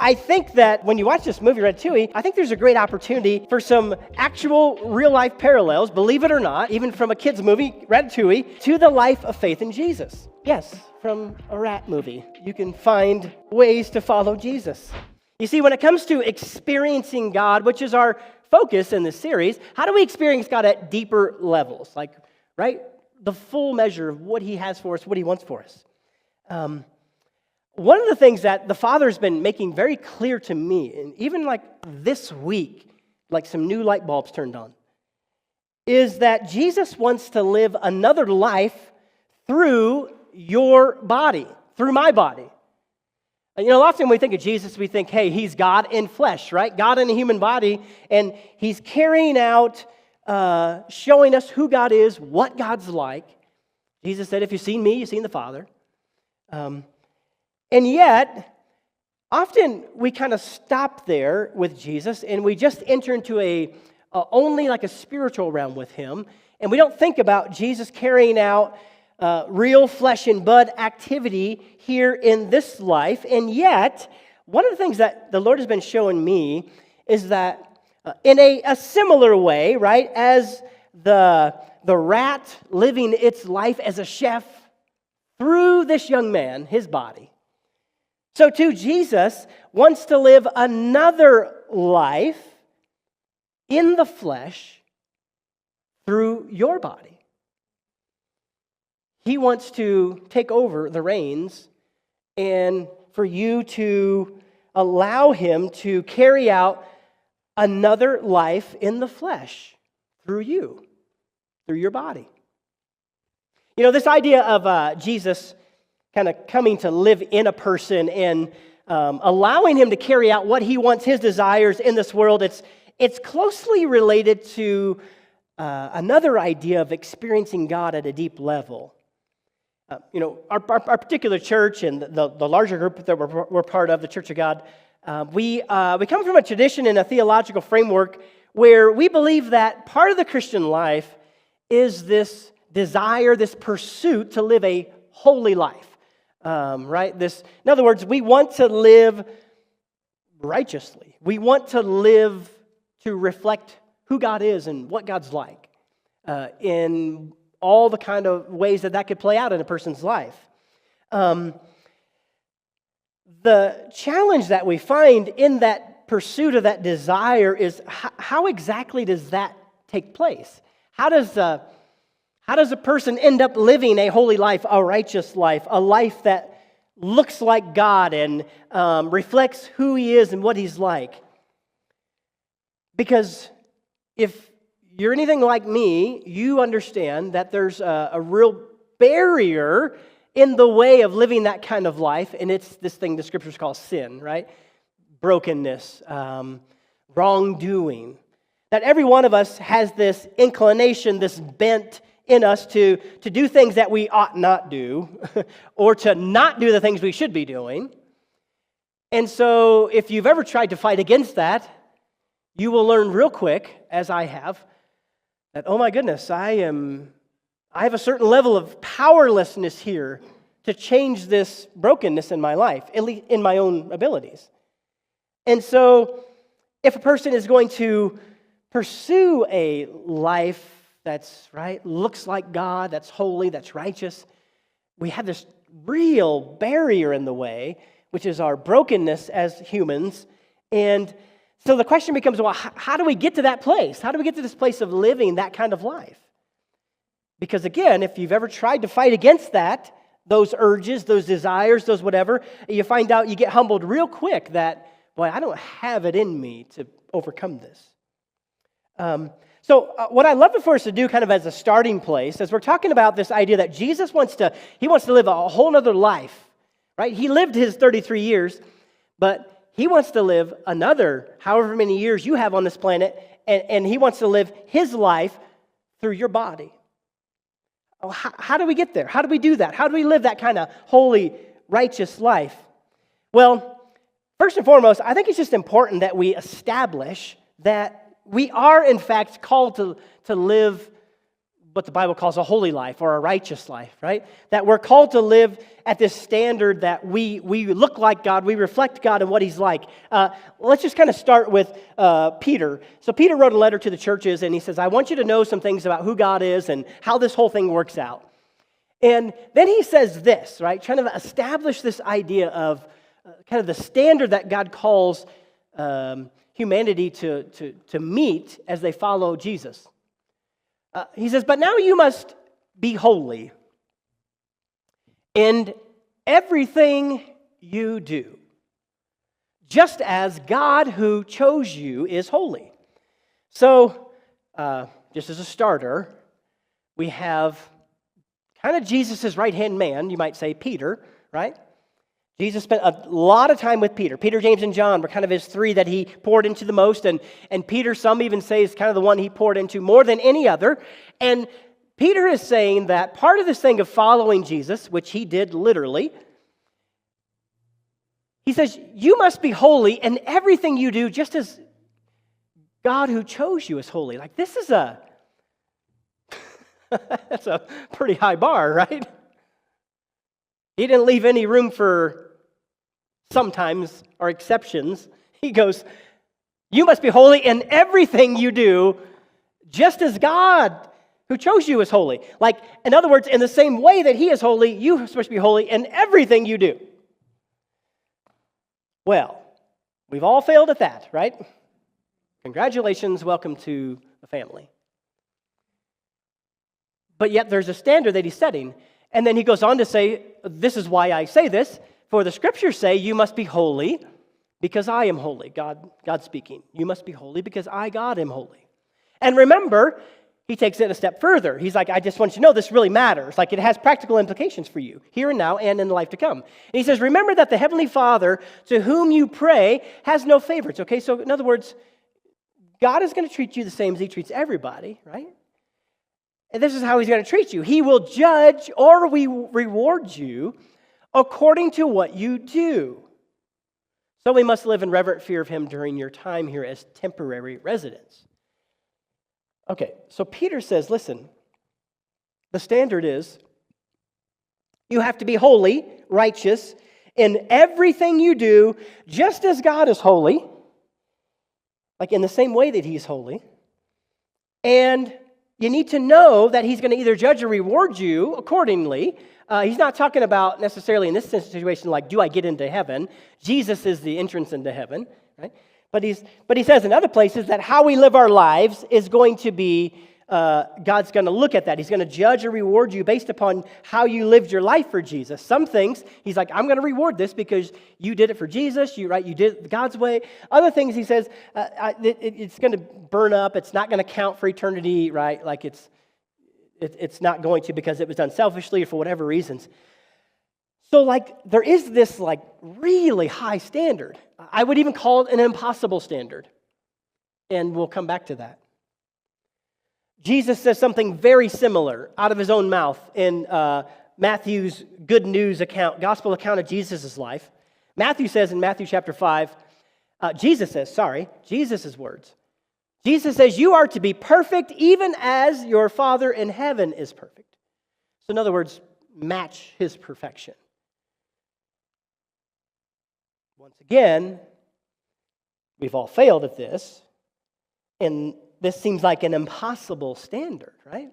I think that when you watch this movie, Ratatouille, I think there's a great opportunity for some actual real-life parallels, believe it or not, even from a kid's movie, Ratatouille, to the life of faith in Jesus. Yes, from a rat movie, you can find ways to follow Jesus. You see, when it comes to experiencing God, which is our focus in this series, how do we experience God at deeper levels? Like, right? The full measure of what He has for us, what He wants for us. One of the things that the Father has been making very clear to me, and even like this week, like some new light bulbs turned on, is that Jesus wants to live another life through your body, through my body. You know, often when we think of Jesus, we think, hey, He's God in flesh, right? God in a human body, and He's carrying out, showing us who God is, what God's like. Jesus said, if you've seen me, you've seen the Father. And yet, often we kind of stop there with Jesus and we just enter into only like a spiritual realm with Him. And we don't think about Jesus carrying out real flesh and blood activity here in this life. And yet, one of the things that the Lord has been showing me is that in a similar way, right, as the rat living its life as a chef through this young man, his body, so too, Jesus wants to live another life in the flesh through your body. He wants to take over the reins and for you to allow Him to carry out another life in the flesh through you, through your body. You know, this idea of Jesus kind of coming to live in a person and allowing him to carry out what he wants, his desires in this world, it's closely related to another idea of experiencing God at a deep level. You know, our particular church and the larger group that we're part of, the Church of God, we come from a tradition and a theological framework where we believe that part of the Christian life is this desire, this pursuit to live a holy life. Right? In other words, we want to live righteously. We want to live to reflect who God is and what God's like in all the kind of ways that could play out in a person's life. The challenge that we find in that pursuit of that desire is how exactly does that take place? How does a person end up living a holy life, a righteous life, a life that looks like God and reflects who He is and what He's like? Because if you're anything like me, you understand that there's a real barrier in the way of living that kind of life, and it's this thing the Scriptures call sin, right? Brokenness, wrongdoing. That every one of us has this inclination, this bent in us to do things that we ought not do, or to not do the things we should be doing. And so if you've ever tried to fight against that, you will learn real quick, as I have, that, oh my goodness, I have a certain level of powerlessness here to change this brokenness in my life, at least in my own abilities. And so if a person is going to pursue a life that's right, looks like God, that's holy, that's righteous, we have this real barrier in the way, which is our brokenness as humans. And so the question becomes, well, how do we get to that place? How do we get to this place of living that kind of life? Because again, if you've ever tried to fight against that, those urges, those desires, those whatever, you find out you get humbled real quick that, boy, I don't have it in me to overcome this. So what I'd love for us to do kind of as a starting place, as we're talking about this idea that Jesus wants to live a whole other life, right? He lived his 33 years, but He wants to live another however many years you have on this planet, and He wants to live His life through your body. How do we get there? How do we do that? How do we live that kind of holy, righteous life? Well, first and foremost, I think it's just important that we establish that we are, in fact, called to live what the Bible calls a holy life or a righteous life, right? That we're called to live at this standard that we look like God, we reflect God and what He's like. Let's just kind of start with Peter. So Peter wrote a letter to the churches, and he says, I want you to know some things about who God is and how this whole thing works out. And then he says this, right? Trying to establish this idea of kind of the standard that God calls humanity to meet as they follow Jesus. He says, but now you must be holy in everything you do, just as God who chose you is holy. So, just as a starter, we have kind of Jesus' right-hand man, you might say, Peter, right? Jesus spent a lot of time with Peter. Peter, James, and John were kind of his three that he poured into the most. And Peter, some even say, is kind of the one he poured into more than any other. And Peter is saying that part of this thing of following Jesus, which he did literally, he says, you must be holy in everything you do, just as God who chose you is holy. Like, this is that's a pretty high bar, right? He didn't leave any room for sometimes or exceptions. He goes, you must be holy in everything you do, just as God who chose you is holy. Like, in other words, in the same way that He is holy, you're supposed to be holy in everything you do. Well, we've all failed at that, right? Congratulations, welcome to the family. But yet there's a standard that He's setting. And then He goes on to say, this is why I say this, for the Scriptures say you must be holy because I am holy. God speaking. You must be holy because I, God, am holy. And remember, He takes it a step further. He's like, I just want you to know this really matters. Like, it has practical implications for you, here and now and in the life to come. And He says, remember that the Heavenly Father to whom you pray has no favorites. Okay, so in other words, God is going to treat you the same as He treats everybody, right? And this is how He's going to treat you. He will judge or reward you according to what you do. So we must live in reverent fear of Him during your time here as temporary residents. Okay, so Peter says, listen, the standard is you have to be holy, righteous, in everything you do, just as God is holy, like in the same way that He's holy. And you need to know that He's going to either judge or reward you accordingly. He's not talking about necessarily in this situation like, do I get into heaven? Jesus is the entrance into heaven, right? But he says in other places that how we live our lives is going to be, God's going to look at that. He's going to judge or reward you based upon how you lived your life for Jesus. Some things, He's like, I'm going to reward this because you did it for Jesus, you did it God's way. Other things, He says, it's going to burn up. It's not going to count for eternity, right? Like it's not going to because it was done selfishly or for whatever reasons. So, like, there is this, like, really high standard. I would even call it an impossible standard. And we'll come back to that. Jesus says something very similar out of His own mouth in Matthew's good news account, gospel account of Jesus' life. Matthew says in Matthew chapter 5, Jesus' words. Jesus says, you are to be perfect even as your Father in heaven is perfect. So in other words, match His perfection. Once again, we've all failed at this, and this seems like an impossible standard, right?